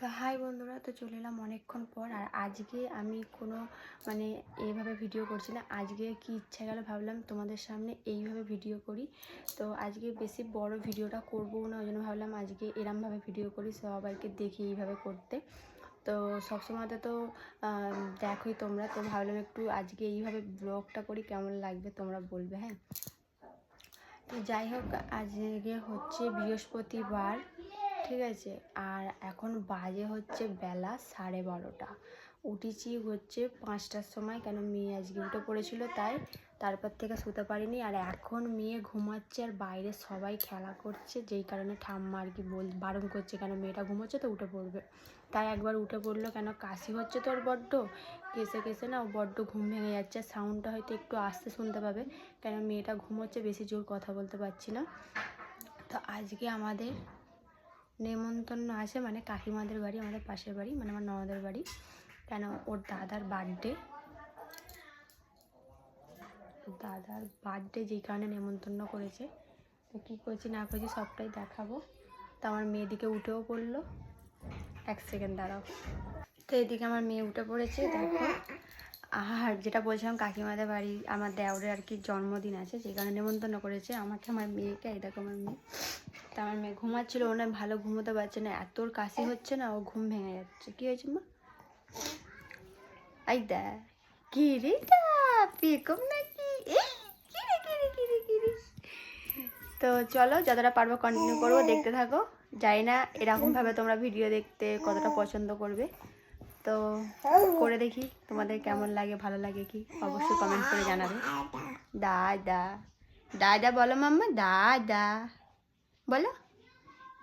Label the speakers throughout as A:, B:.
A: তো হাই বন্ধুরা, তো চলে এলাম অনেকক্ষণ পর। আর আজকে আমি কোনো এইভাবে ভিডিও করছি না। আজকে কি ইচ্ছা গেল, ভাবলাম তোমাদের সামনে এইভাবে ভিডিও করি। তো আজকে বেশি বড় ভিডিওটা করবো না, ওই জন্য ভাবলাম আজকে এরমভাবে ভিডিও করি, সবাইকে দেখি এইভাবে করতে। তো সবসময়তে তো দেখোই তোমরা, তো ভাবলাম একটু আজকে এইভাবে ব্লগটা করি, কেমন লাগবে তোমরা বলবে। হ্যাঁ, তো যাই হোক, আজকে হচ্ছে বৃহস্পতিবার, ঠিক আছে। আর এখন বাজে হচ্ছে বেলা 12:30। উঠেছি হচ্ছে 5টার সময়, কেন মেয়ে আজকে উঠে পড়েছিল তাই। তারপর থেকে শুতে পারিনি। আর এখন মেয়ে ঘুমাচ্ছে আর বাইরে সবাই খেলা করছে, যেই কারণে ঠাম্মা আর কি বারণ করছে, কেন মেয়েটা ঘুমোচ্ছে তো উঠে পড়বে। তাই একবার উঠে পড়লো, কেন কাশি হচ্ছে তোর বড্ড, কেসে কেসে না বড্ড ঘুম ভেঙে যাচ্ছে। সাউন্ডটা হয়তো একটু আস্তে শুনতে পাবে, কেন মেয়েটা ঘুমোচ্ছে, বেশি জোর কথা বলতে পারছি না। তো আজকে আমাদের নেমন্তন্ন আছে, কাকিমাদের বাড়ি, আমাদের পাশের বাড়ি, আমার ননদের বাড়ি। কেন ওর দাদার বার্থডে যেই কারণে নেমন্তন্ন করেছে। তো কী করছি না করছি সবটাই দেখাবো। তো আমার মেয়েদিকে উঠেও পড়লো, 1 সেকেন্ড দাঁড়াও। তো এদিকে আমার মেয়ে উঠে পড়েছে, দেখো। আর যেটা বলছিলাম, কাকিমাদের বাড়ি আমার দেওরের আর কি জন্মদিন আছে, যে কারণে নেমন্তন্ন করেছে আমাকে, আমার মেয়েকে। এই দেখো আমার মেয়ে। তা আমার মেয়ে ঘুমাচ্ছিল, ও না ভালো ঘুমোতে পারছে না, এত ওর কাশি হচ্ছে না, ও ঘুম ভেঙে যাচ্ছে। কী হয়েছে মা? এই দা কি রে, পেকম নাকি? তো চলো, যতটা পারবো কন্টিনিউ করবো, দেখতে থাকো। জানি না এরকমভাবে তোমরা ভিডিও দেখতে কতটা পছন্দ করবে, তো করে দেখি তোমাদের কেমন লাগে, ভালো লাগে কি, অবশ্যই কমেন্ট করে জানাবে। দাদা দাদা বলো মাম্মা, দাদা বলো,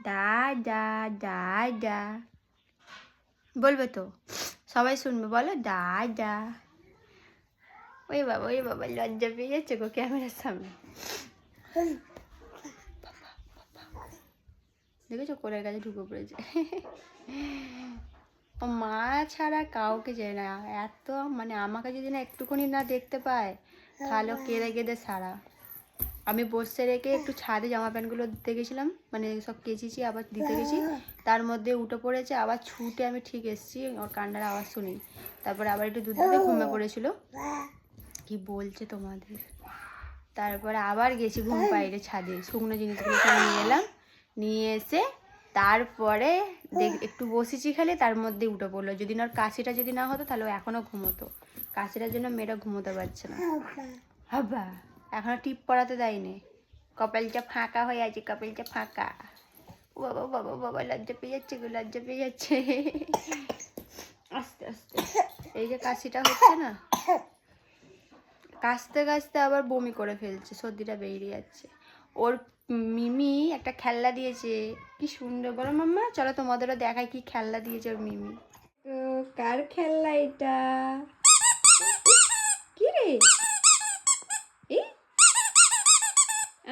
A: দাদা দাদা বলবে তো, সবাই শুনবে, বলো দাদা। ওই বাবা লজ্জা পেয়ে যাচ্ছে গো ক্যামেরার সামনে। দেখেছো কোলের কাছে ঢুকে পড়েছে। ও মা ছাড়া কাউকে চায় না, এত আমাকে যদি না একটুখানি না দেখতে পায়, তাহলে কেঁদে কেঁদে সারা। আমি বসে রেখে একটু ছাদে জামা প্যান্টগুলো দিতে গেছিলাম, সব কেচেছি, আবার দিতে গেছি, তার মধ্যে উঠে পড়েছে। আবার ছুটে আমি ঠিক এসেছি, ওর কান্নার আওয়াজ শুনি। তারপরে আবার একটু দুধ দিতে ঘুমিয়ে পড়েছিল। কি বলছে তোমাদের। তারপরে আবার গেছি ঘুম পাড়িয়ে ছাদে, শুকনো জিনিসগুলো সব নিয়ে এলাম, নিয়ে এসে তারপরে একটু বসেছি খালি, তার মধ্যে উঠে পড়লো। যদি না ওর কাশিটা যদি না হতো, তাহলে ও এখনও ঘুমোতো। কাশিটার জন্য মেয়েটা ঘুমোতে পারছে না। হাবা এখনো টিপ পড়াতে দেয়নি, কপালটা ফাঁকা হয়ে আছে, কপালটা ফাঁকা। বাবা বাবা বাবা লজ্জা পেয়ে যাচ্ছে গো, লজ্জা পেয়ে যাচ্ছে। আস্তে আস্তে এই যে কাশিটা হচ্ছে না, কাশতে কাশতে আবার বমি করে ফেলছে, সর্দিটা বেরিয়ে যাচ্ছে। ওর মিমি একটা খেলনা দিয়েছে, কি সুন্দর বলো মাম্মা। চলো তোমাদেরও দেখায় কি খেলনা দিয়েছে ওর মিমি। কার খেলনা এটা? কি রে? এই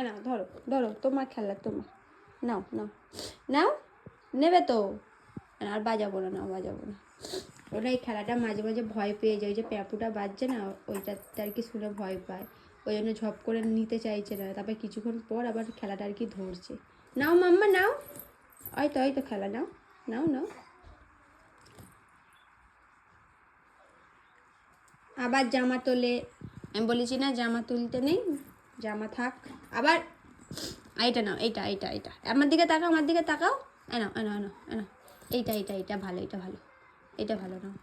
A: নাও, ধরো ধরো, তোমার খেলনা, তোমার। নাও নাও নাও, নেবে তো? আর বাজাবো না, নাও বাজাবো না। ওরা এই খেলাটা মাঝে মাঝে ভয় পেয়ে যায়, ওই যে প্যাপুটা বাজছে না, ওইটাতে আর কি শুনে ভয় পায়, ওই জন্য ঝপ করে নিতে চাইছে না। তারপর কিছুক্ষণ পর আবার খেলাটা আর কি ধরছে। নাও মাম্মা নাও, ওই তো খেলা, নাও নাও নাও। আবার জামা তোলে, আমি বলেছি না জামা তুলতে নেই, জামা থাক। আবার এইটা নাও, এইটা এইটা এইটা আমার দিকে তাকাও, আমার দিকে তাকাও। এনাও এনাও এনাও এনাও, এইটা এইটা এইটা ভালো, এটা ভালো, এটা ভালো নাও।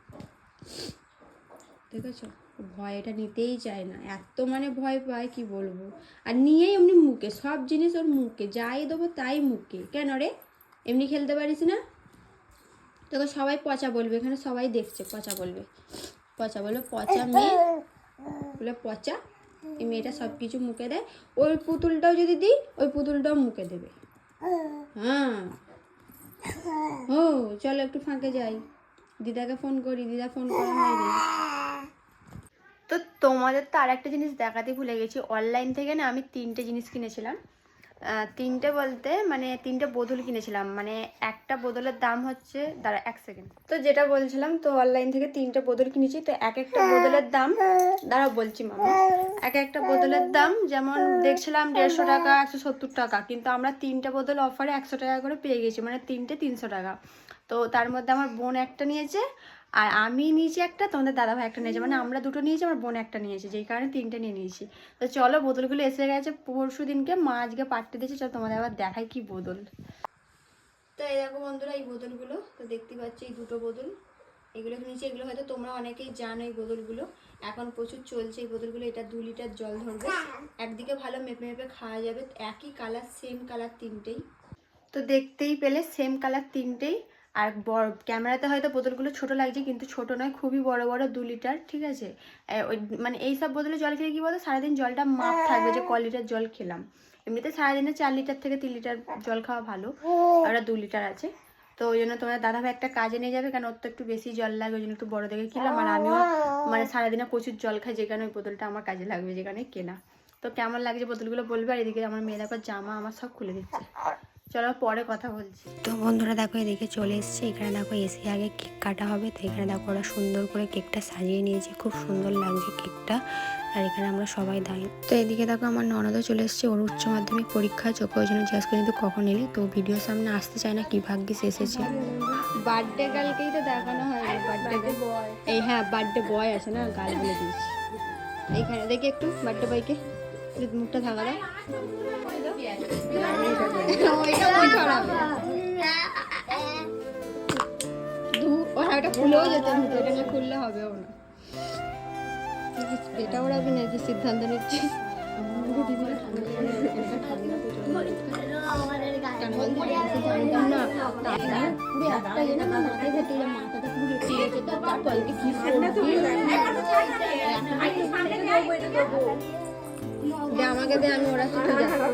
A: দেখেছো, ভয় এটা নিতেই চায় না, এত ভয় পায় কি বলবো। আর নিয়েই এমনি মুখে, সব জিনিস ওর মুখে, যাই দেবো তাই মুখে। কেন রে, এমনি খেলতে পারিস না? তোকে সবাই পচা বলবে, এখানে সবাই দেখছে, পচা বলবে, পচা বলবে, পচা মেয়ে বলে, পচা। এই মেয়েটা সব কিছু মুখে দেয়। ওই পুতুলটাও যদি দিই, ওই পুতুলটাও মুখে দেবে। হ্যাঁ, ও চলো একটু ফাঁকে যাই, দিদাকে ফোন করি, দিদা ফোন করা হয়নি। তো তোমাদের তো আর একটা জিনিস দেখাতে ভুলে গেছি, অনলাইন থেকে না আমি 3টে জিনিস কিনেছিলাম। 3টে বলতে 3টে বোতল কিনেছিলাম, একটা বোতলের দাম হচ্ছে, দাঁড়া 1 সেকেন্ড। তো যেটা বলছিলাম, তো অনলাইন থেকে 3টে বোতল কিনেছি। তো এক একটা বোতলের দাম, দাঁড়া বলছি মামা, এক একটা বোতলের দাম যেমন দেখছিলাম 150 টাকা, 170 টাকা, কিন্তু আমরা 3টে বোতল অফারে 100 টাকা করে পেয়ে গেছি, 3টে 300 টাকা। তো তার মধ্যে আমার বোন একটা নিয়েছে, আর আমি নিয়েছি একটা, তোমাদের দাদাভাই একটা নিয়েছে, মানে আমরা দুটো নিয়েছি, আমার বোন একটা নিয়েছে, যেই কারণে 3টে নিয়ে নিয়েছি। তো চলো, বোতলগুলো এসে গেছে পরশু দিনকে, মা আজকে পাঠিয়ে দিয়েছে। চলো তোমাদের আবার দেখাই কি বোতল। তো এই দেখো বন্ধুরা, এই বোতলগুলো তো দেখতে পাচ্ছি, এই 2টো বোতল এগুলো নিচে। এগুলো হয়তো তোমরা অনেকেই জানো, এই বোতলগুলো এখন প্রচুর চলছে এই বোতলগুলো। এটা 2 লিটার জল ধরবে, একদিকে ভালো মেপে মেপে খাওয়া যাবে। একই কালার, সেম কালার 3টেই, তো দেখতেই পেলে সেম কালার 3টেই। আর বড় ক্যামেরাতে হয়তো বোতলগুলো ছোট লাগছে, কিন্তু ছোট নয়, খুবই বড় বড়, 2 লিটার, ঠিক আছে। মানে এই সব বোতলে জল খেলে কি বলতো, সারাদিন জলটা মাপ থাকবে যে ক লিটার জল খেলাম। এমনিতে সারাদিনে 4 লিটার থেকে 3 লিটার জল খাওয়া ভালো, আর 2 লিটার আছে। তো ওই জন্য তোমার দাদাভাই একটা কাজে নিয়ে যাবে, কারণ ওর তো একটু বেশি জল লাগে, ওই জন্য একটু বড় দেখে কিনলাম। আর আমিও মানে সারাদিনে প্রচুর জল খাই, যেখানে ওই বোতলটা আমার কাজে লাগবে, যেখানে কেনা। তো কেমন লাগছে বোতলগুলো বলবে। আর এদিকে আমার মেয়ে দেখো জামা আমার সব খুলে দিচ্ছে, চলো পরে কথা বলছি। তো বন্ধুরা দেখো, এদিকে চলে এসেছে। এখানে দেখো এসে আগে কেক কাটা হবে, তো এখানে দেখো ওরা সুন্দর করে কেকটা সাজিয়ে নিয়েছে, খুব সুন্দর লাগছে কেকটা। আর এখানে আমরা সবাই দাঁড়িয়ে। তো এদিকে দেখো আমার ননদও চলে এসেছে, ওর উচ্চ মাধ্যমিক পরীক্ষা চোখে, ওই জন্য জিজ্ঞাসা করি কিন্তু কখন এলি। তো ভিডিওর সামনে আসতে চায় না, কি ভাগ্যিস এসেছে। বার্থডে গার্লকেই তো দেখানো হয়, বার্থডে বয়। এই হ্যাঁ, বার্থডে বয় আছে না, গাল বলে দিয়েছি। এইখানে দেখি একটু বার্থডে বয়কে, মুখটা থাকা দাও। ওটা খুলেও যেতে, এটা খুললে হবেও না। এটা ওরাবি নাকি সিদ্ধান্ত নিচ্ছিস? আমাকে দে, আমি ওরা সাথে যাবো।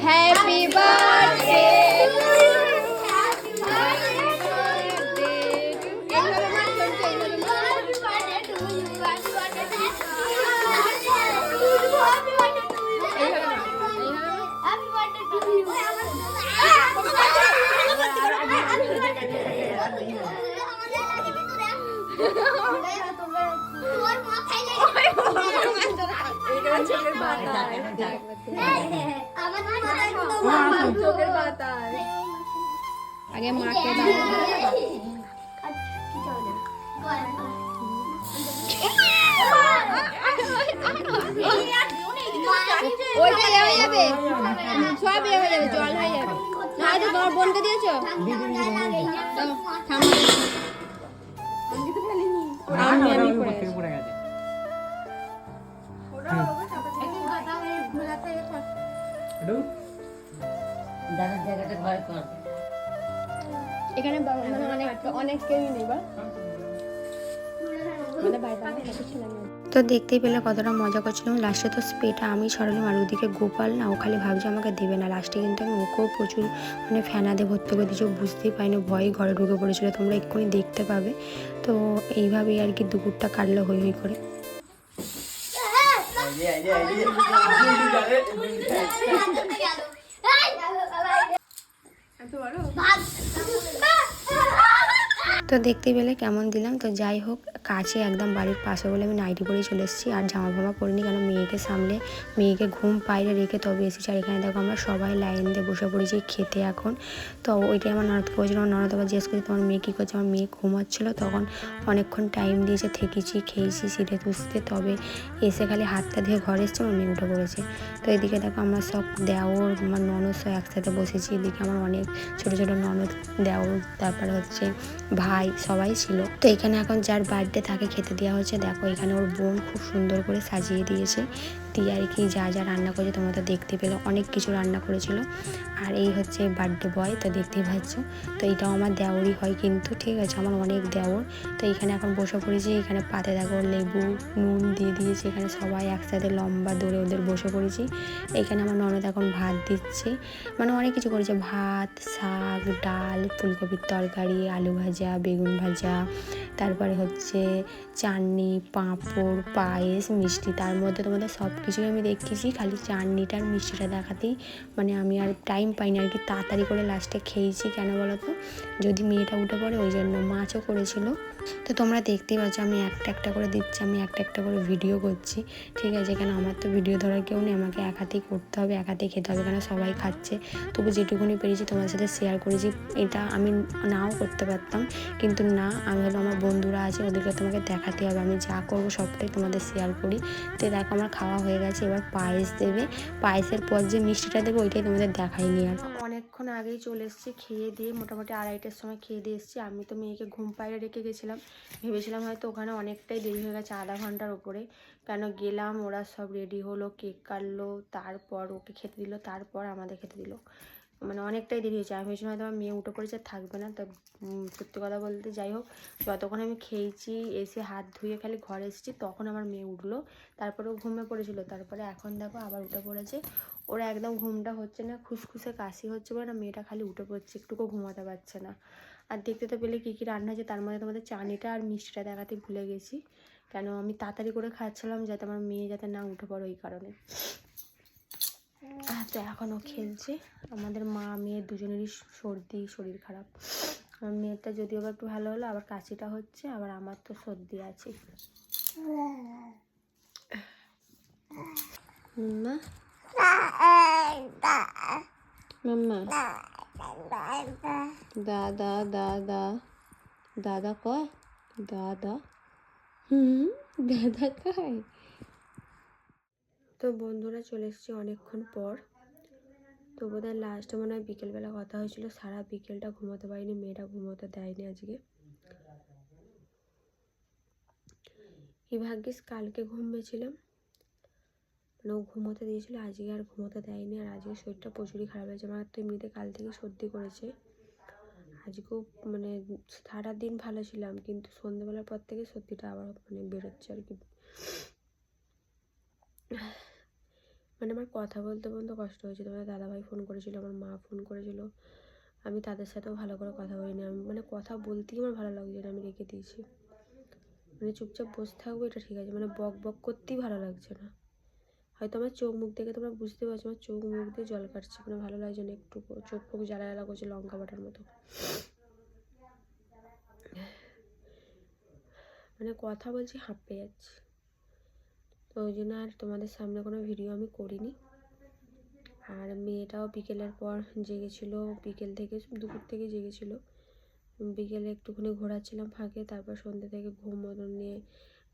A: Happy birthday. আগে মাকে ওইটা হয়ে যাবে, সব হয়ে যাবে, জল হয়ে যাবে। হয়তো তোমার বোনকে দিয়েছো, এখানে অনেক কেউই নেই বা তো দেখতেই পেলে কতটা মজা করছিলাম। লাস্টে তো স্প্রেটা আমি ছড়ালাম, আর ওদিকে গোপাল না, ও খালি ভাবছে আমাকে দেবে না। লাস্টে কিন্তু আমি ওকেও প্রচুর মানে ফ্যানাদে ভর্তি করে দিয়েছি, বুঝতেই পারিনি, ভয়ে ঘরে ঢুকে পড়েছিল, তোমরা এক্ষুনি দেখতে পাবে। তো এইভাবেই আর কি দুপুরটা কাটলো হই হই করে। তো দেখতেই পেলে কেমন দিলাম। তো যাই হোক, কাছে একদম বাড়ির পাশে বলে আমি নাইটি পরেই চলে এসেছি, আর জামা ফামা পরিনি, কেন মেয়েকে সামলে মেয়েকে ঘুম পাইরে রেখে তবে এসেছি। আর এখানে দেখো আমরা সবাই লাইন দিয়ে বসে পড়েছি খেতে এখন। তো ওইটাই আমার ননদকে বলছিল, আমার ননদ আবার জিজ্ঞেস করছি তোমার মেয়ে কী করছে। আমার মেয়ে ঘুমাচ্ছিলো, তখন অনেকক্ষণ টাইম দিয়েছে, থেকেছি, খেয়েছি সিটে তুসতে, তবে এসে খালি হাতটা ধুয়ে ঘরে এসছে, আমার মেয়ে উঠে পড়েছে। তো এদিকে দেখো আমরা সব দেওর, আমার ননদ সব একসাথে বসেছি। এদিকে আমার অনেক ছোটো ছোটো ননদ, দেওর, তারপরে হচ্ছে ভাই, সবাই ছিল। তো এখানে এখন যার বার্থডে তাকে খেতে দেওয়া হচ্ছে। দেখো এখানে ওর বোন খুব সুন্দর করে সাজিয়ে দিয়েছে, দিয়ে আর কি যা যা রান্না করেছে তোমরা তো দেখতে পেলো, অনেক কিছু রান্না করেছিল। আর এই হচ্ছে বার্থডে বয়, তো দেখতেই পাচ্ছ। তো এইটাও আমার দেওরই হয় কিন্তু, ঠিক আছে, আমার অনেক দেওর। তো এখানে এখন বসে পড়েছি, এখানে পাতে দেখো লেবু নুন দিয়ে দিয়েছি, এখানে সবাই একসাথে লম্বা দৌড়ে ওদের বসে পড়েছি। এখানে আমার ননদ এখন ভাত দিচ্ছে, মানে অনেক কিছু করেছে, ভাত, শাক, ডাল, ফুলকপির তরকারি, আলু ভাজা, বেগুন ভাজা, তারপরে হচ্ছে চাটনি, পাঁপড়, পায়েস, মিষ্টি। তার মধ্যে তোমাদের সব কিছুই আমি দেখেছি, খালি চাটনিটা আর মিষ্টিটা দেখাতেই মানে আমি আর টাইম পাইনি আর কি, তাড়াতাড়ি করে লাস্টে খেয়েছি। কেন বলো তো, যদি মেয়েটা উঠে পড়ে ওই জন্য। মাছও করেছিল। তো তোমরা দেখতেই পাচ্ছ আমি একটা একটা করে দিচ্ছি, আমি একটা একটা করে ভিডিও করছি, ঠিক আছে। কেন আমার তো ভিডিও ধরার কেউ নেই, আমাকে এক হাতেই করতে হবে, এক হাতেই খেতে হবে, কেন সবাই খাচ্ছে। তবু যেটুকুনি পেরেছি তোমাদের সাথে শেয়ার করেছি। এটা আমি নাও করতে পারতাম, কিন্তু না, আমি হলো আমার বন্ধুরা আছে, ওদেরকে তোমাকে দেখাতে হবে, আমি যা করবো সবটাই তোমাদের শেয়ার করি। তো দেখো আমার খাওয়া হয়ে গেছে, এবার পায়েস দেবে, পায়েসের পর যে মিষ্টিটা দেবে ওইটাই তোমাদের দেখাইনি। আর অনেকক্ষণ আগেই চলে এসেছি, খেয়ে দিয়ে মোটামুটি 2:30টার সময় খেয়ে দিয়ে এসেছি। আমি তো মেয়েকে ঘুম পাড়িয়ে রেখে গেছিলাম, ভেবেছিলাম হয়তো ওখানে অনেকটাই দেরি হয়ে গেছে, আধা ঘন্টার ওপরে। কেন গেলাম, ওরা সব রেডি হলো, কেক কাটলো, তারপর ওকে খেতে দিল, তারপর আমাদের খেতে দিল, মানে অনেকটাই দেরি হয়েছে। আমি ভেবেছিলাম হয়তো আমার মেয়ে উঠে পড়েছে, থাকবে না। তো সত্যি কথা বলতে যাই হোক, যতক্ষণ আমি খেয়েছি, এসে হাত ধুয়ে খালি ঘরে এসেছি, তখন আমার মেয়ে উঠলো, তারপরেও ঘুমিয়ে পড়েছিল। তারপরে এখন দেখো আবার উঠে পড়েছে। ওরা একদম ঘুমটা হচ্ছে না, খুসখুসে কাশি হচ্ছে বলে না মেয়েটা খালি উঠে পড়ছে, একটুকু ঘুমাতে পারছে না। আর দেখতে তো পেলে কী কী রান্না হয়েছে, তার মধ্যে তোমাদের চাটনিটা আর মিষ্টিটা দেখাতে ভুলে গেছি। কেন আমি তাড়াতাড়ি করে খাচ্ছিলাম যাতে আমার মেয়ে যাতে না উঠে পড়ে, ওই কারণে। তো এখনও খেলছে। আমাদের মা মেয়ে দুজনেরই সর্দি, শরীর খারাপ। আমার মেয়েটা যদিও আবার একটু ভালো হলো, আবার কাশিটা হচ্ছে, আবার আমার তো সর্দি আছে। মাম্মা মাম্মা দাদা দাদা দাদা কয়, দাদা দাদা কয়। তো বন্ধুরা চলে এসেছি অনেকক্ষণ পর। তো বোধহয় লাস্টে মনে হয় বিকেলবেলা কথা হয়েছিল, সারা বিকেলটা ঘুমোতে পারিনি, মেয়েটা ঘুমোতে দেয়নি আজকে। কি ভাগ্যিস কালকে ঘুম পেয়েছিলাম, মানে ও ঘুমোতে দিয়েছিল, আজকে আর ঘুমোতে দেয়নি। আর আজকে শরীরটা প্রচুরই খারাপ হয়েছে, আমার তো এমনিতে কাল থেকে সর্দি করেছে। আজকেও মানে সারাদিন ভালো ছিলাম, কিন্তু সন্ধ্যেবেলার পর থেকে সর্দিটা আবার মানে বেরোচ্ছে আর কি। মানে আমার কথা বলতে বলতে কষ্ট হয়েছে। তোমার দাদাভাই ফোন করেছিল, আমার মা ফোন করেছিল, আমি তাদের সাথেও ভালো করে কথা বলিনি। আমি মানে কথা বলতেই আমার ভালো লাগছে না, আমি রেখে দিয়েছি। মানে চুপচাপ বসে থাকবো এটা ঠিক আছে, মানে বক বক করতেই ভালো লাগছে না। হয়তো আমার চোখ মুখ দেখে তোমরা বুঝতে পারছো, আমার চোখ মুখ দিয়ে জল কাটছে, মানে ভালো লাগছে না, একটু চোখ ফোক জ্বালা জ্বালা করছে লঙ্কা বাটার মতো। মানে কথা বলছি হাঁপিয়ে যাচ্ছি। তো ওই জন্য আর তোমাদের সামনে কোনো ভিডিও আমি করিনি। আর মেয়েটাও বিকেলের পর জেগেছিলো, বিকেল থেকে দুপুর থেকে জেগেছিলো। বিকেলে একটুখানি ঘোরাচ্ছিলাম ফাঁকে, তারপর সন্ধ্যে থেকে ঘুম মতন নিয়ে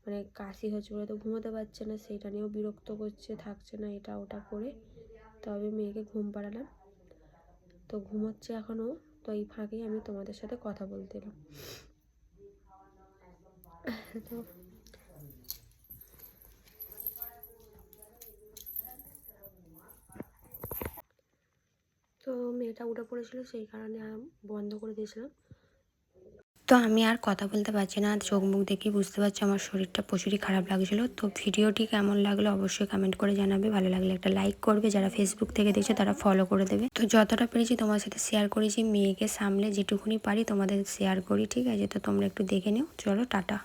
A: মানে কাশি হচ্ছে বলে তো ঘুমোতে পারছে না, সেইটা নিয়েও বিরক্ত করছে, থাকছে না, এটা ওটা করে। তবে মেয়েকে ঘুম পাড়ালাম, তো ঘুমোচ্ছে এখনও। তো এই ফাঁকেই আমি তোমাদের সাথে কথা বলতে এলাম। তো তো মেয়েটা উঠে পড়েছিল, সেই কারণে বন্ধ করে দিয়েছিলাম। তো আমি আর কথা বলতে পারছি না, চোখ মুখ দেখেই বুঝতে পারছি আমার শরীরটা প্রচুরই খারাপ লাগছিলো। তো ভিডিওটি কেমন লাগলো অবশ্যই কমেন্ট করে জানাবে, ভালো লাগলে একটা লাইক করবে, যারা ফেসবুক থেকে দেখছো তারা ফলো করে দেবে। তো যতটা পেরেছি তোমার সাথে শেয়ার করেছি, মেয়েকে সামলে যেটুকুনি পারি তোমাদের শেয়ার করি, ঠিক আছে। তো তোমরা একটু দেখে নিও, চলো টাটা।